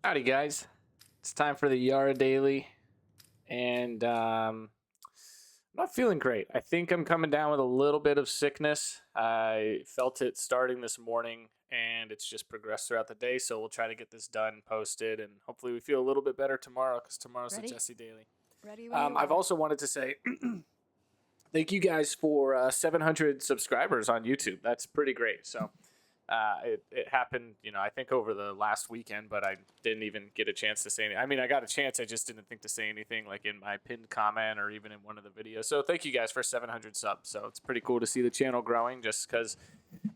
Howdy, guys. It's time for the Yara Daily, and I'm not feeling great. I think I'm coming down with a little bit of sickness. I felt it starting this morning, and it's just progressed throughout the day, so we'll try to get this done, posted, and hopefully we feel a little bit better tomorrow, because tomorrow's the Jesse Daily. Ready when you I've are. also wanted to say thank you guys for 700 subscribers on YouTube. That's pretty great. So it happened, I think over the last weekend, but I didn't even get a chance to say anything. I mean, I got a chance. I just didn't think to say anything like in my pinned comment or even in one of the videos. So thank you guys for 700 subs. So it's pretty cool to see the channel growing just because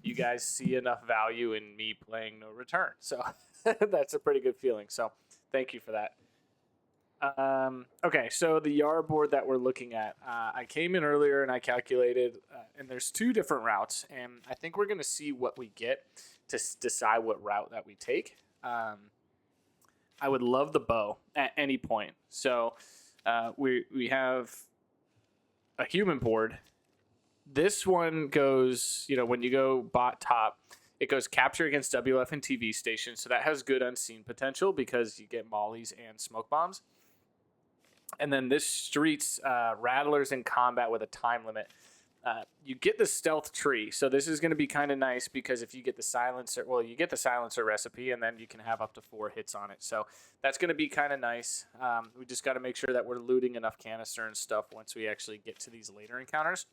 you guys see enough value in me playing No Return. So that's a pretty good feeling. So thank you for that. Okay, so the Yara board that we're looking at, I came in earlier and I calculated, and there's two different routes, and I think we're going to see what we get to decide what route that we take. I would love the bow at any point. So we have a human board. This one goes, when you go bot top, it goes capture against WF and TV station, so that has good unseen potential because you get mollies and smoke bombs. And then this streets rattlers in combat with a time limit. You get the stealth tree, so this is going to be kind of nice because if you get the silencer, well, you get the silencer recipe, and then you can have up to 4 hits on it. So that's going to be kind of nice. We just got to make sure that we're looting enough canister and stuff once we actually get to these later encounters.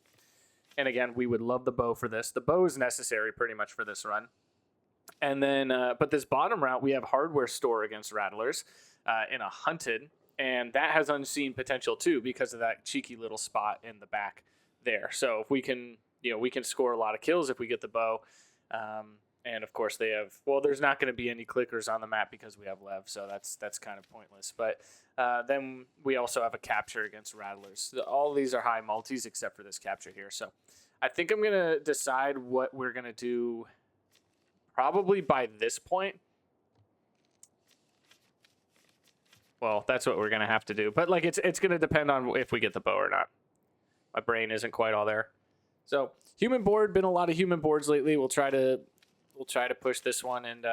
And again, we would love the bow for this. The bow is necessary pretty much for this run. And then, but this bottom route, we have hardware store against rattlers in a hunted. And that has unseen potential too because of that cheeky little spot in the back there. So if we can, we can score a lot of kills if we get the bow. And of course they have, well, there's not going to be any clickers on the map because we have Lev. So that's kind of pointless. But then we also have a capture against rattlers. All of these are high multis except for this capture here. So I think I'm going to decide what we're going to do probably by this point. Well, that's what we're going to have to do. But, it's going to depend on if we get the bow or not. My brain isn't quite all there. So, human board. Been a lot of human boards lately. We'll try to push this one. And,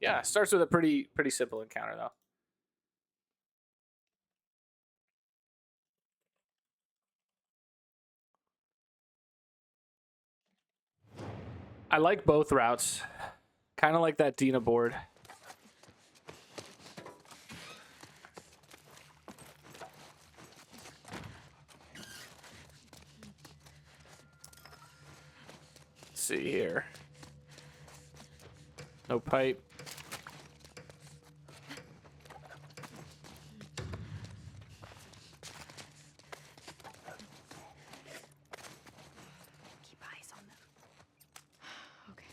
yeah, starts with a pretty simple encounter, though. I like both routes. Kind of like that Dina board. See here. No pipe. Keep eyes on them. Okay.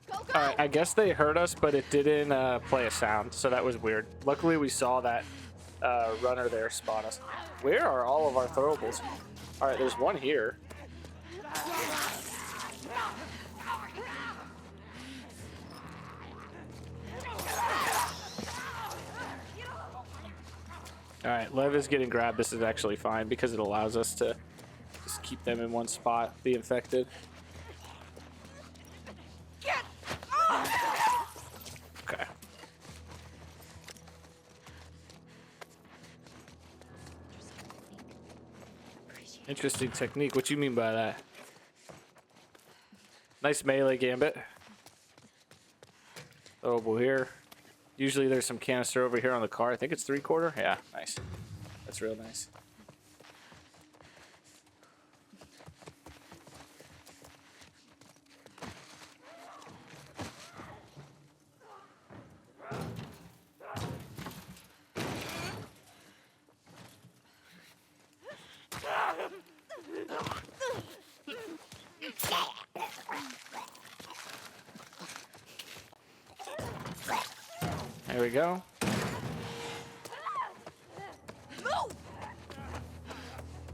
Go! All right, I guess they heard us, but it didn't play a sound, so that was weird. Luckily, we saw that runner there spawn us. Where are all of our throwables? All right, there's one here. All right, Lev is getting grabbed. This is actually fine because it allows us to just keep them in one spot, the infected. Okay. Interesting technique. What you mean by that? Nice melee gambit. Throwable here. Usually there's some canister over here on the car. I think it's 3/4. Yeah, nice. That's real nice. There we go.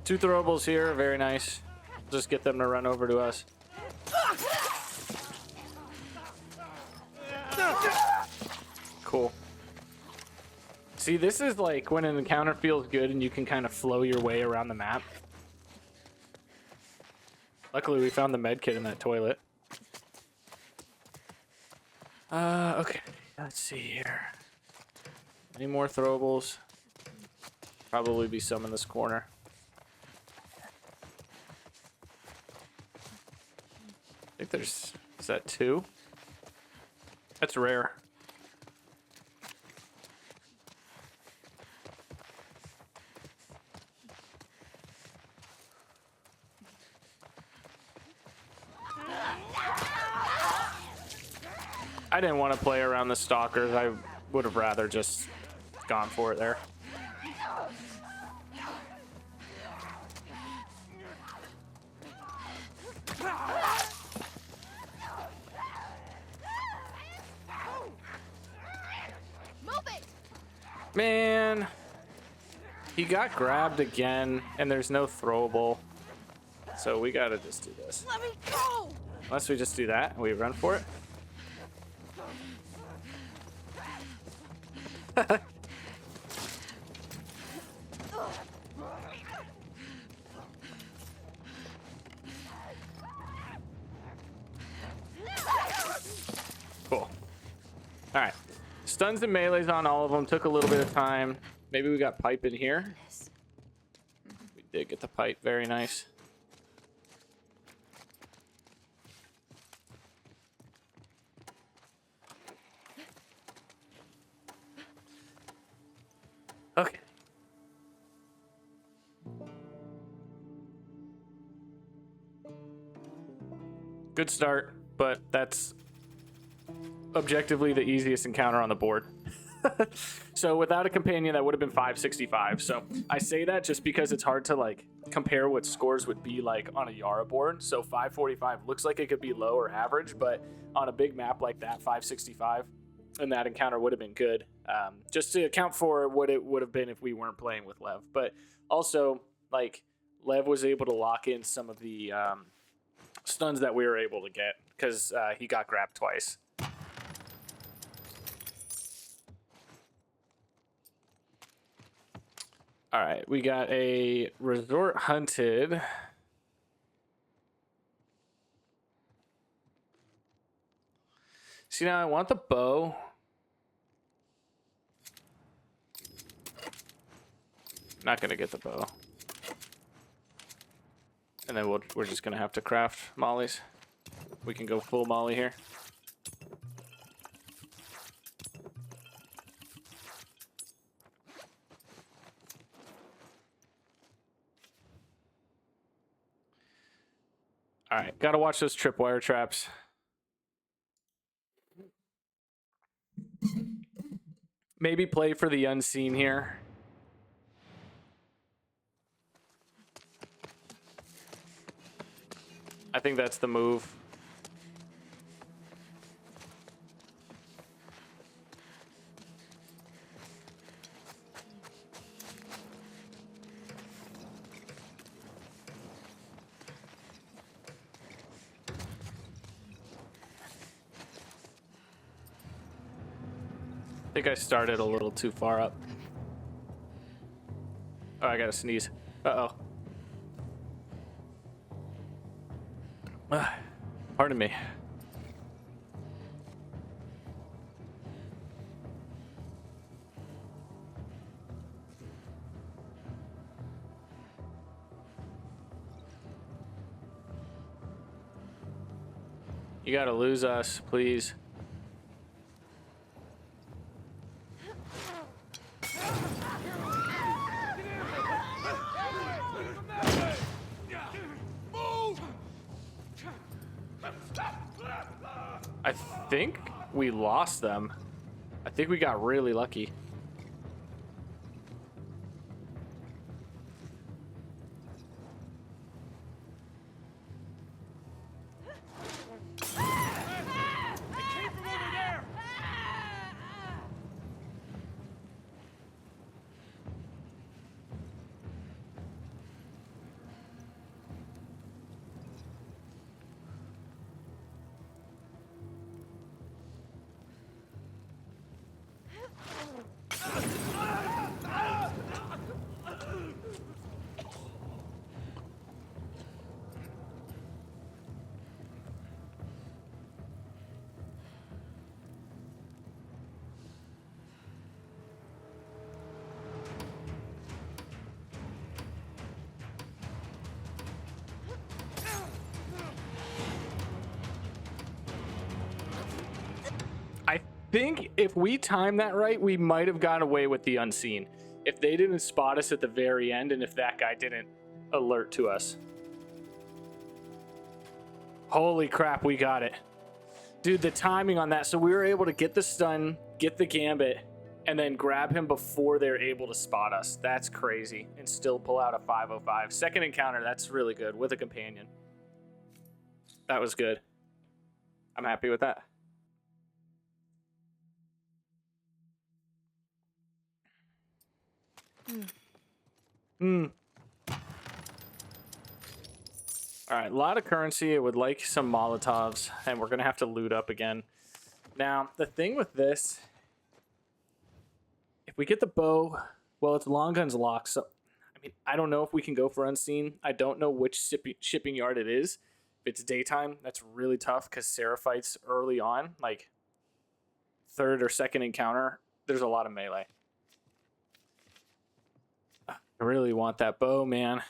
Two throwables here, very nice. Just get them to run over to us. Cool. See, this is like when an encounter feels good and you can kind of flow your way around the map. Luckily, we found the med kit in that toilet. Okay, let's see here. Any more throwables? Probably be some in this corner. I think there's... Is that 2? That's rare. I didn't want to play around the stalkers. I would have rather just gone for it there. Man, he got grabbed again, and there's no throwable. So we gotta just do this. Let me go. Unless we just do that and we run for it. Cool. Alright. Stuns and melees on all of them. Took a little bit of time. Maybe we got pipe in here. We did get the pipe. Very nice. Okay. Good start, but that's objectively the easiest encounter on the board. So without a companion, that would have been 565. So I say that just because it's hard to like compare what scores would be like on a Yara board. So 545 looks like it could be low or average, but on a big map like that, 565, and that encounter would have been good. Just to account for what it would have been if we weren't playing with Lev. But also, like, Lev was able to lock in some of the stuns that we were able to get because he got grabbed twice. All right, we got a resort hunted. See, now I want the bow. Not gonna get the bow. And then we're just gonna have to craft mollies. We can go full molly here. All right, gotta watch those tripwire traps. Maybe play for the unseen here. I think that's the move. I think I started a little too far up. Oh, I gotta sneeze. Uh-oh. Pardon me. You gotta lose us, please. I think we lost them. I think we got really lucky. think if we timed that right, we might have gotten away with the unseen. If they didn't spot us at the very end, and if that guy didn't alert to us. Holy crap, we got it. Dude, the timing on that. So we were able to get the stun, get the gambit, and then grab him before they're able to spot us. That's crazy. And still pull out a 505. Second encounter, that's really good with a companion. That was good. I'm happy with that. All right, a lot of currency. I would like some Molotovs, and we're going to have to loot up again. Now, the thing with this, if we get the bow, well, it's long guns locked, so I mean, I don't know if we can go for unseen. I don't know which shipping yard it is. If it's daytime, that's really tough because Seraphites early on, like third or second encounter, there's a lot of melee. I really want that bow, man.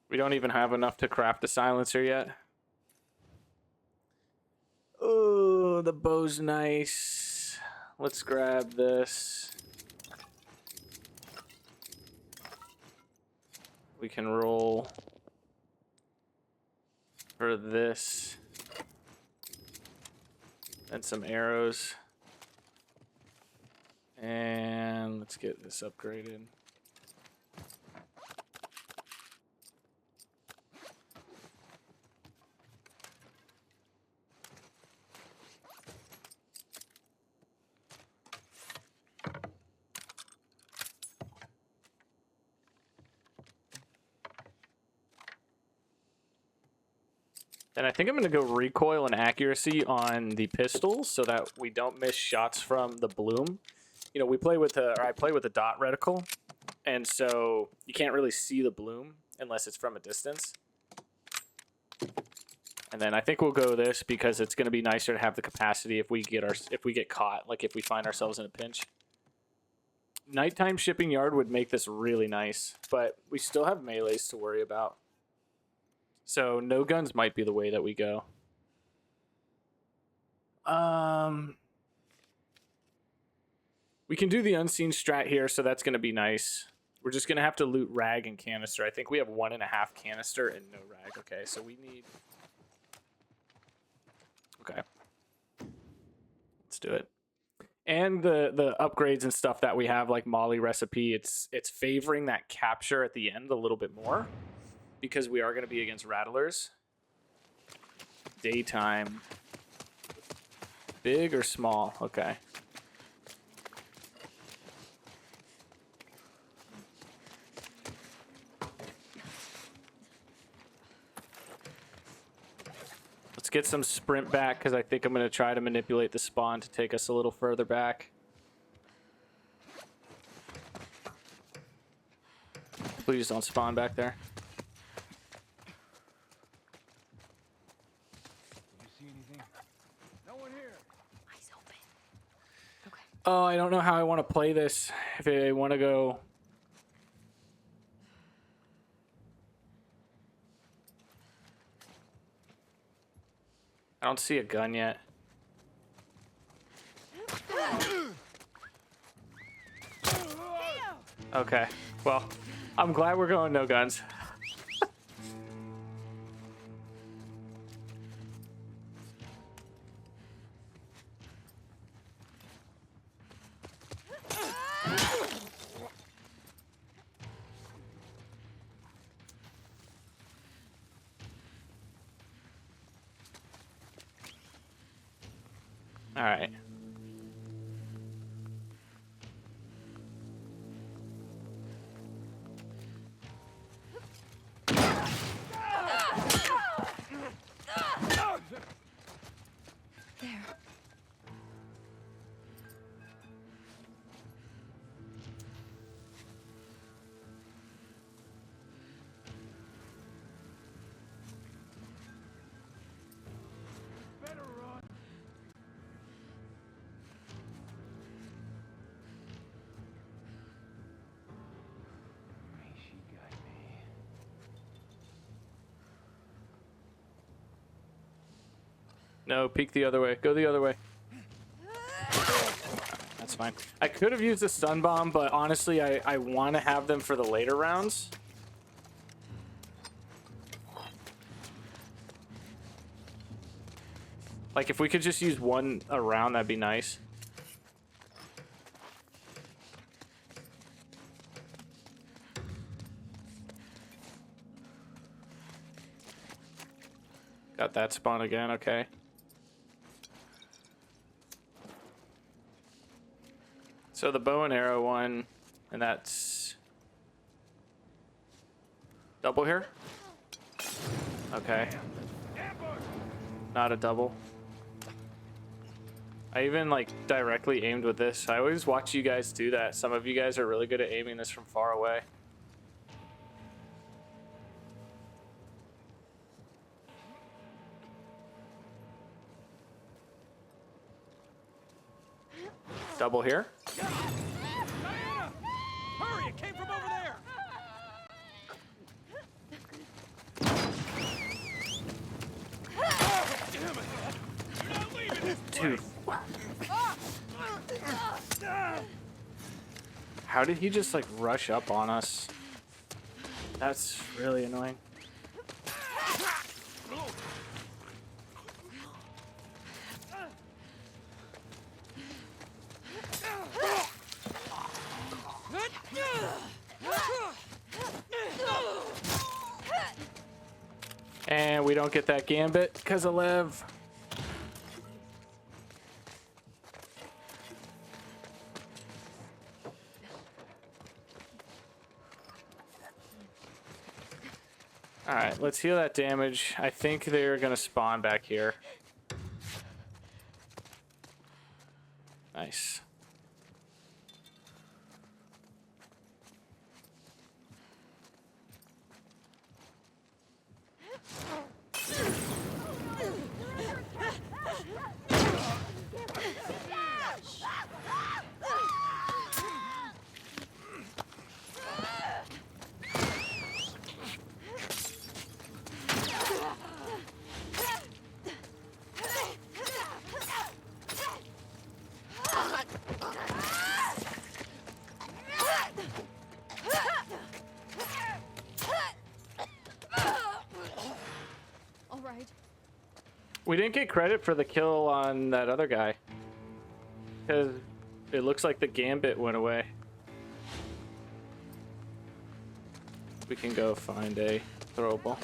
We don't even have enough to craft a silencer yet. Oh, the bow's nice. Let's grab this. We can roll for this. And some arrows. And let's get this upgraded. And I think I'm going to go recoil and accuracy on the pistols so that we don't miss shots from the bloom. You know, we play with I play with a dot reticle, and so you can't really see the bloom unless it's from a distance. And then I think we'll go this because it's going to be nicer to have the capacity if we get caught, like if we find ourselves in a pinch. Nighttime shipping yard would make this really nice, but we still have melees to worry about. So no guns might be the way that we go. We can do the unseen strat here, so that's going to be nice. We're just going to have to loot rag and canister. I think we have 1.5 canister and no rag. Okay, so we need... Okay. Let's do it. And the upgrades and stuff that we have, like Molly recipe, it's favoring that capture at the end a little bit more. Because we are going to be against rattlers. Daytime. Big or small? Okay. Let's get some sprint back because I think I'm going to try to manipulate the spawn to take us a little further back. Please don't spawn back there. Oh, I don't know how I want to play this. If I want to go... I don't see a gun yet. Okay, well, I'm glad we're going no guns. All right. There. No, peek the other way. Go the other way. That's fine. I could have used a stun bomb, but honestly, I want to have them for the later rounds. Like, if we could just use one around, that'd be nice. Got that spawn again, okay. So the bow and arrow one, and that's double here? Okay. Not a double. I even like directly aimed with this. I always watch you guys do that. Some of you guys are really good at aiming this from far away. Double here. Diana! Hurry, it came from over there! Damn it! You're not leaving this Dude. How did he just like rush up on us? That's really annoying. And we don't get that gambit because of Lev. Alright, let's heal that damage. I think they're going to spawn back here. Nice. All right. We didn't get credit for the kill on that other guy. Because it looks like the gambit went away. We can go find a throwable.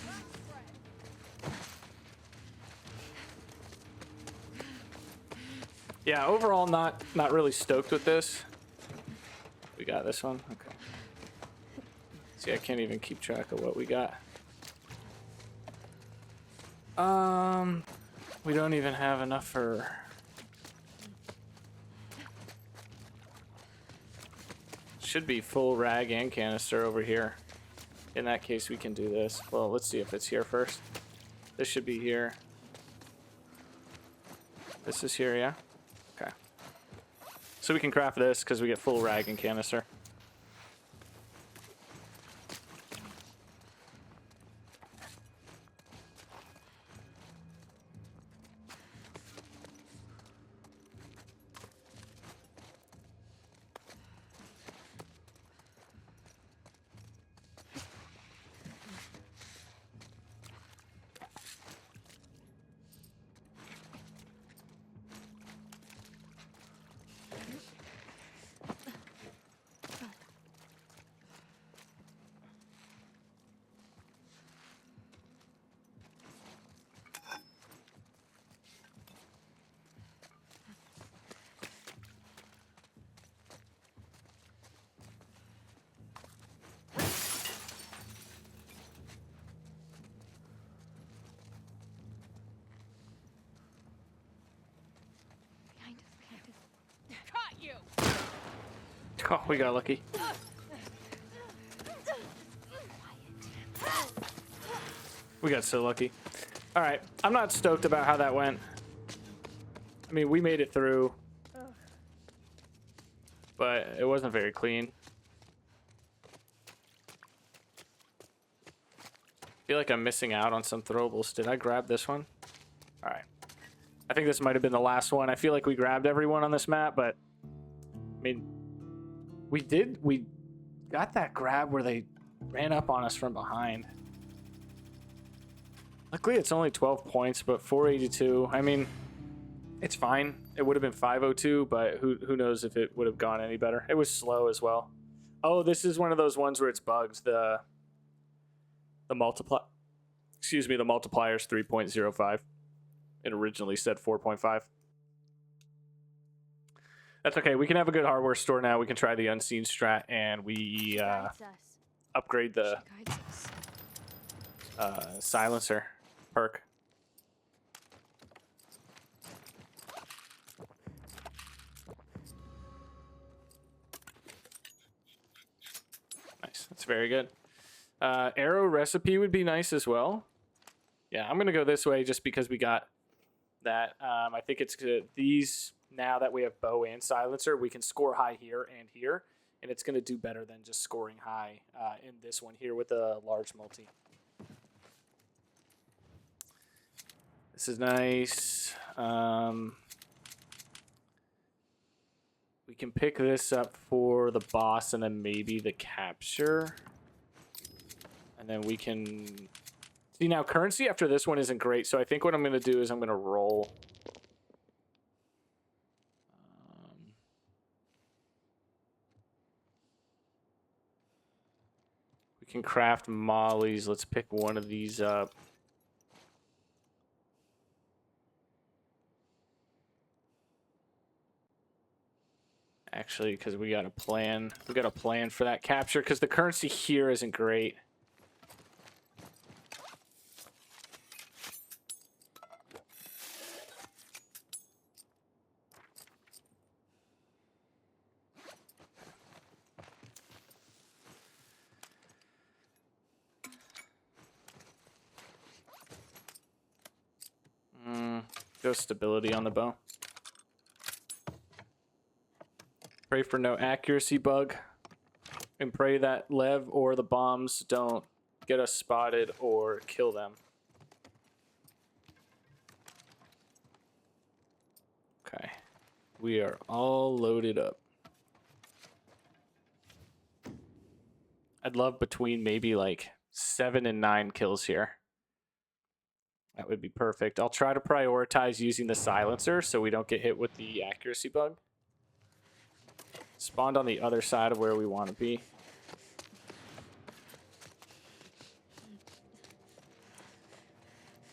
Yeah, overall not really stoked with this. We got this one? Okay. See, I can't even keep track of what we got. We don't even have enough for... Should be full rag and canister over here. In that case, we can do this. Well, let's see if it's here first. This should be here. This is here, yeah? Okay. So we can craft this because we get full rag and canister. Behind us. Caught you! Oh, we got lucky. We got so lucky. All right, I'm not stoked about how that went. I mean, we made it through, but it wasn't very clean. I feel like I'm missing out on some throwables. Did I grab this one? All right. I think this might have been the last one. I feel like we grabbed everyone on this map, but I mean, we got that grab where they ran up on us from behind. Luckily, it's only 12 points, but 482. I mean, it's fine. It would have been 502, but who knows if it would have gone any better. It was slow as well. Oh, this is one of those ones where it's bugs. The multiplier is 3.05. It originally said 4.5. That's okay. We can have a good hardware store now. We can try the unseen strat, and we upgrade the silencer perk. Nice. That's very good. Arrow recipe would be nice as well. Yeah, I'm going to go this way just because we got that. I think it's good. These, now that we have bow and silencer, we can score high here and here, and it's going to do better than just scoring high in this one here with a large multi. This is nice. We can pick this up for the boss and then maybe the capture. And then we can... See, now currency after this one isn't great, so I think what I'm going to do is I'm going to roll. We can craft mollies. Let's pick one of these up. Actually, because we got a plan. We got a plan for that capture because the currency here isn't great. Go stability on the bow. Pray for no accuracy bug. And pray that Lev or the bombs don't get us spotted or kill them. Okay. We are all loaded up. I'd love between maybe like 7 and 9 kills here. That would be perfect. I'll try to prioritize using the silencer so we don't get hit with the accuracy bug. Spawned on the other side of where we want to be.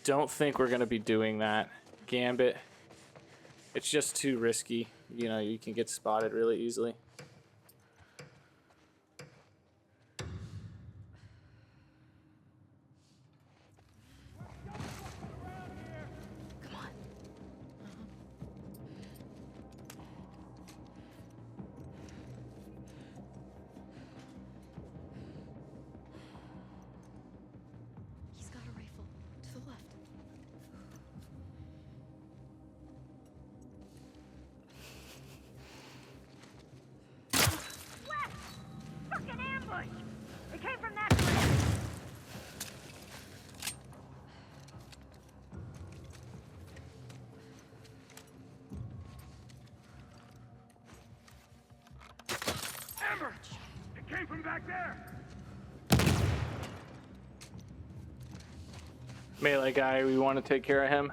Don't think we're going to be doing that. Gambit. It's just too risky. You know, you can get spotted really easily. It came from back there! Melee guy, we want to take care of him.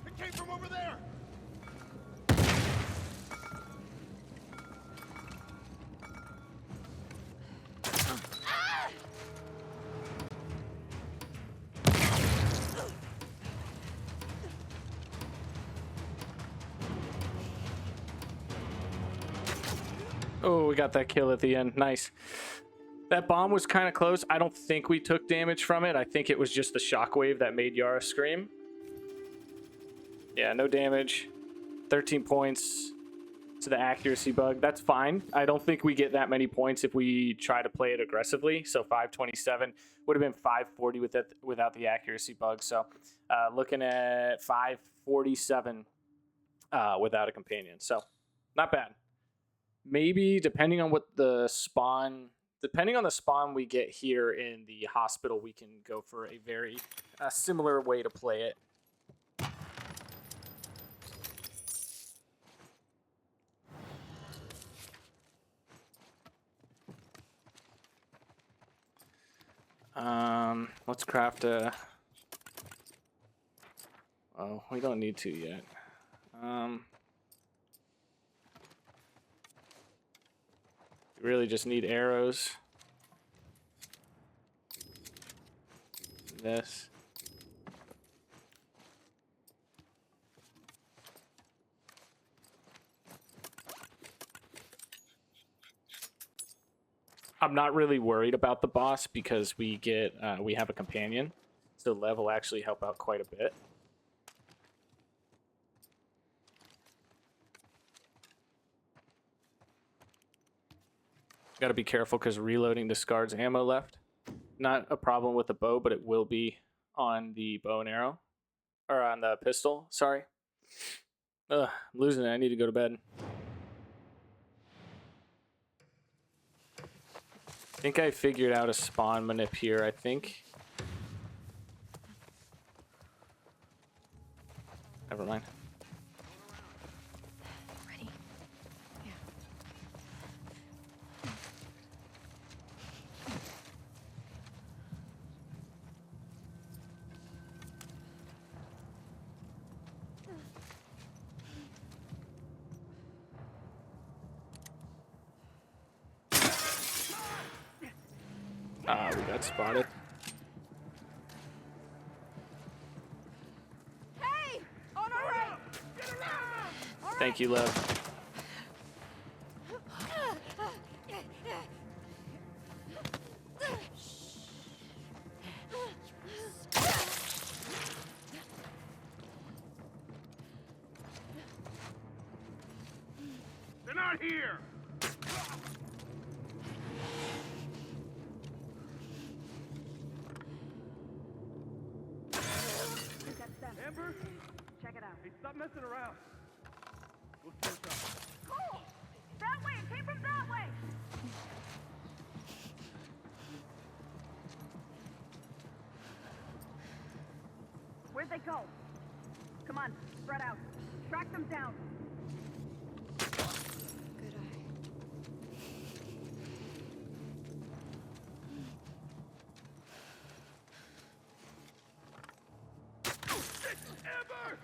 It came from over there! Oh, we got that kill at the end. Nice. That bomb was kind of close. I don't think we took damage from it. I think it was just the shockwave that made Yara scream. Yeah, no damage. 13 points to the accuracy bug. That's fine. I don't think we get that many points if we try to play it aggressively. So 527 would have been 540 without the accuracy bug. So looking at 547 without a companion. So not bad. Maybe depending on the spawn we get here in the hospital, we can go for a very similar way to play it. Let's craft a... Oh, we don't need to yet. We really just need arrows. This. I'm not really worried about the boss because we have a companion, so Lev will actually help out quite a bit. Got to be careful because reloading discards ammo left. Not a problem with the bow, but it will be on the bow and arrow. Or on the pistol, sorry. Ugh, I'm losing it. I need to go to bed. I think I figured out a spawn manip here, I think. Never mind. Ready? Yeah. Ah, we got spotted. Hey! On our right! Thank you, Lev. They're not here! Amber? Check it out. Hey, stop messing around. We'll finish up. Cool! That way! It came from that way! Where'd they go? Come on, spread out. Track them down. Good eye. Amber!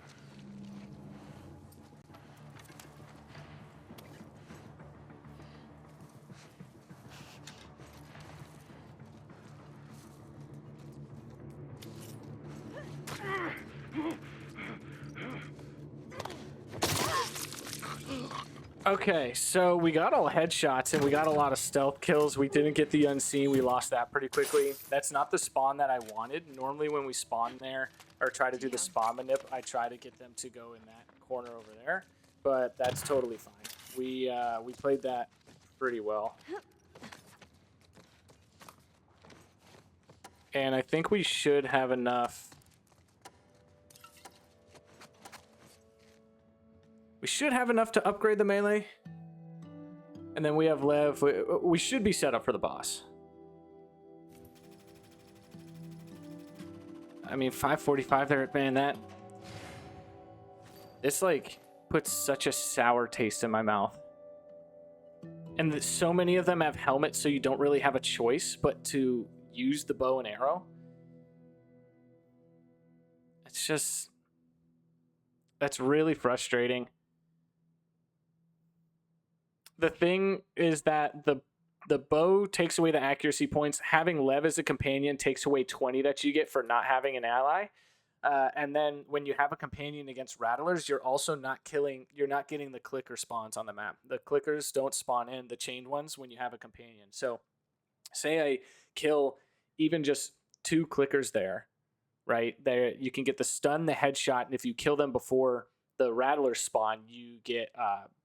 Okay, so we got all headshots and we got a lot of stealth kills. We didn't get the unseen. We lost that pretty quickly. That's not the spawn that I wanted. Normally when we spawn there or try to do the spawn manip, I try to get them to go in that corner over there, but that's totally fine. We played that pretty well. And I think we should have enough. We should have enough to upgrade the melee. And then we have Lev. We should be set up for the boss. I mean, 545 there, man, that... This, like, puts such a sour taste in my mouth. And so many of them have helmets, so you don't really have a choice but to use the bow and arrow. It's just... That's really frustrating. The thing is that the bow takes away the accuracy points. Having Lev as a companion takes away 20 that you get for not having an ally. And then when you have a companion against rattlers, you're also not getting the clicker spawns on the map. The clickers don't spawn in, the chained ones, when you have a companion. So say I kill even just 2 clickers there, right? There you can get the stun, the headshot, and if you kill them before the rattlers spawn, you get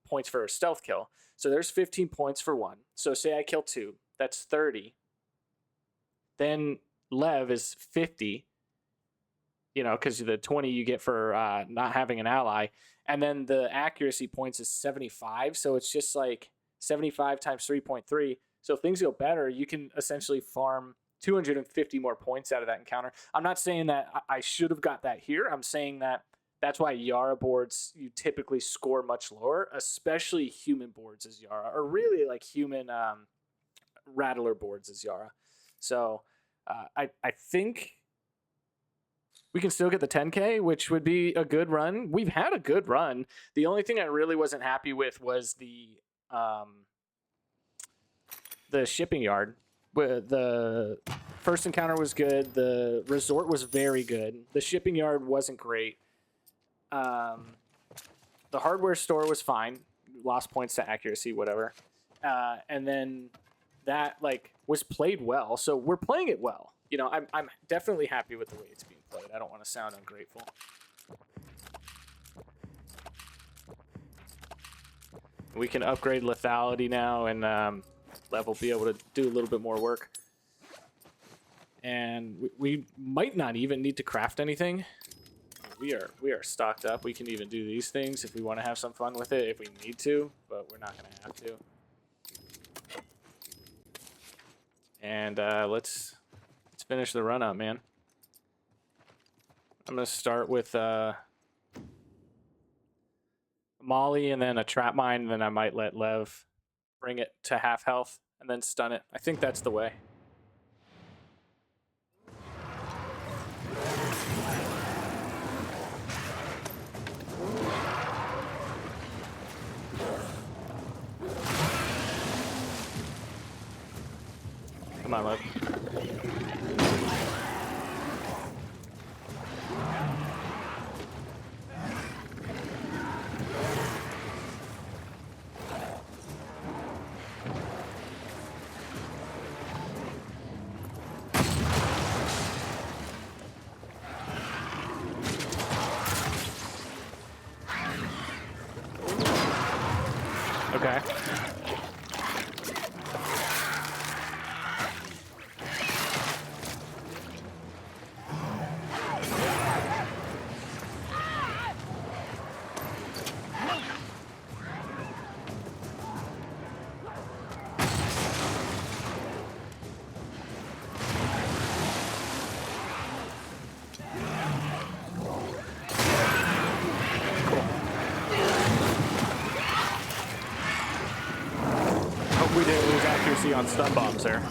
points for a stealth kill. So there's 15 points for one. So say I kill 2, that's 30. Then Lev is 50. Because the 20 you get for not having an ally. And then the accuracy points is 75. So it's just like 75 times 3.3. So if things go better, you can essentially farm 250 more points out of that encounter. I'm not saying that I should have got that here. I'm saying that that's why Yara boards, you typically score much lower, especially human boards as Yara, or really like human rattler boards as Yara. So I think we can still get the 10K, which would be a good run. We've had a good run. The only thing I really wasn't happy with was the shipping yard. The first encounter was good. The resort was very good. The shipping yard wasn't great. The hardware store was fine. Lost points to accuracy, whatever. And then that was played well. So we're playing it well. I'm definitely happy with the way it's being played. I don't want to sound ungrateful. We can upgrade lethality now, and Lev will be able to do a little bit more work. And we might not even need to craft anything. We are stocked up. We can even do these things if we want to have some fun with it, if we need to, but we're not going to have to. And let's finish the run up, man. I'm going to start with Molly and then a trap mine, and then I might let Lev bring it to half health and then stun it. I think that's the way. Come on, Lev. Okay. We didn't lose accuracy on stun bombs there,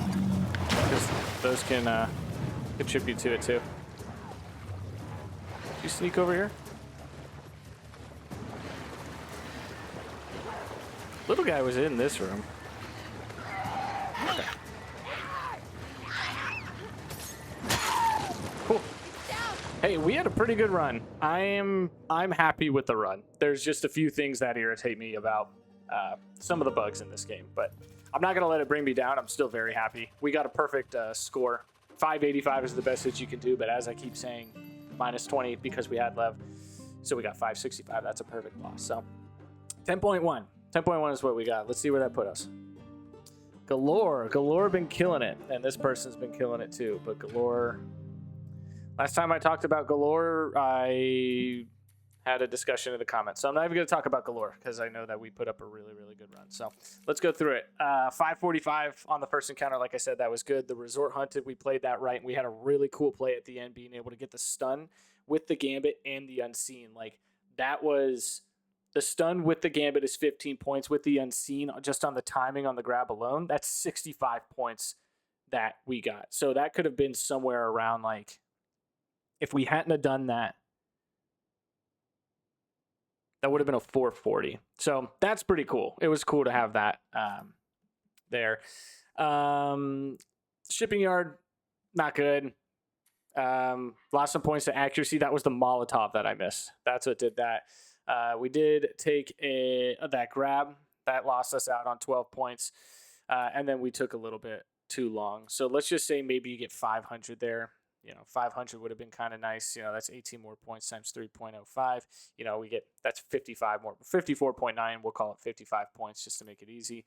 because those can contribute to it too. Did you sneak over here? Little guy was in this room. Okay. Cool. Hey, we had a pretty good run. I'm happy with the run. There's just a few things that irritate me about some of the bugs in this game, but I'm not going to let it bring me down. I'm still very happy. We got a perfect score. 585 is the best hit you can do, but as I keep saying, minus 20 because we had Lev. So we got 565. That's a perfect loss. So 10.1. 10.1 is what we got. Let's see where that put us. Galore been killing it, and this person's been killing it too, but Galore... Last time I talked about Galore, I had a discussion in the comments. So I'm not even going to talk about Galore because I know that we put up a really, really good run. So let's go through it. 545 on the first encounter. Like I said, that was good. The resort hunted, we played that right. And we had a really cool play at the end, being able to get the stun with the gambit and the unseen. Like that was the stun with the gambit is 15 points. With the unseen, just on the timing on the grab alone, that's 65 points that we got. So that could have been somewhere around like, if we hadn't have done that, That would have been a 440. So that's pretty cool. It was cool to have that there. Shipping yard, not good. Lost some points to accuracy. That was the Molotov that I missed. That's what did that. We did take that grab. That lost us out on 12 points. And then we took a little bit too long. So let's just say maybe you get 500 there. 500 would have been kind of nice. That's 18 more points times 3.05. We get, that's 55 more, 54.9. We'll call it 55 points just to make it easy.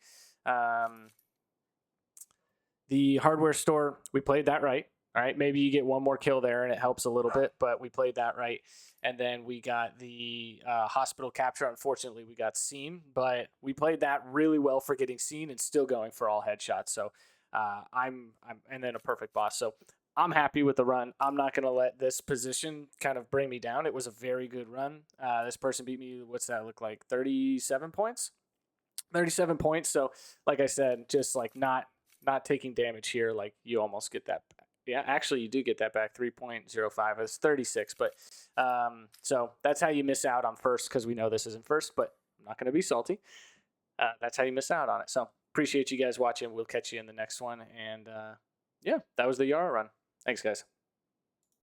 The hardware store, we played that right. All right, maybe you get one more kill there and it helps a little bit, but we played that right. And then we got the hospital capture. Unfortunately, we got seen, but we played that really well for getting seen and still going for all headshots. So and then a perfect boss. So I'm happy with the run. I'm not going to let this position kind of bring me down. It was a very good run. This person beat me, what's that look like? 37 points? 37 points. So like I said, just like not taking damage here. Like you almost get that back. Yeah, actually you do get that back. 3.05 is 36. But so that's how you miss out on first, because we know this isn't first, but I'm not going to be salty. That's how you miss out on it. So appreciate you guys watching. We'll catch you in the next one. And yeah, that was the Yara run. Thanks, guys.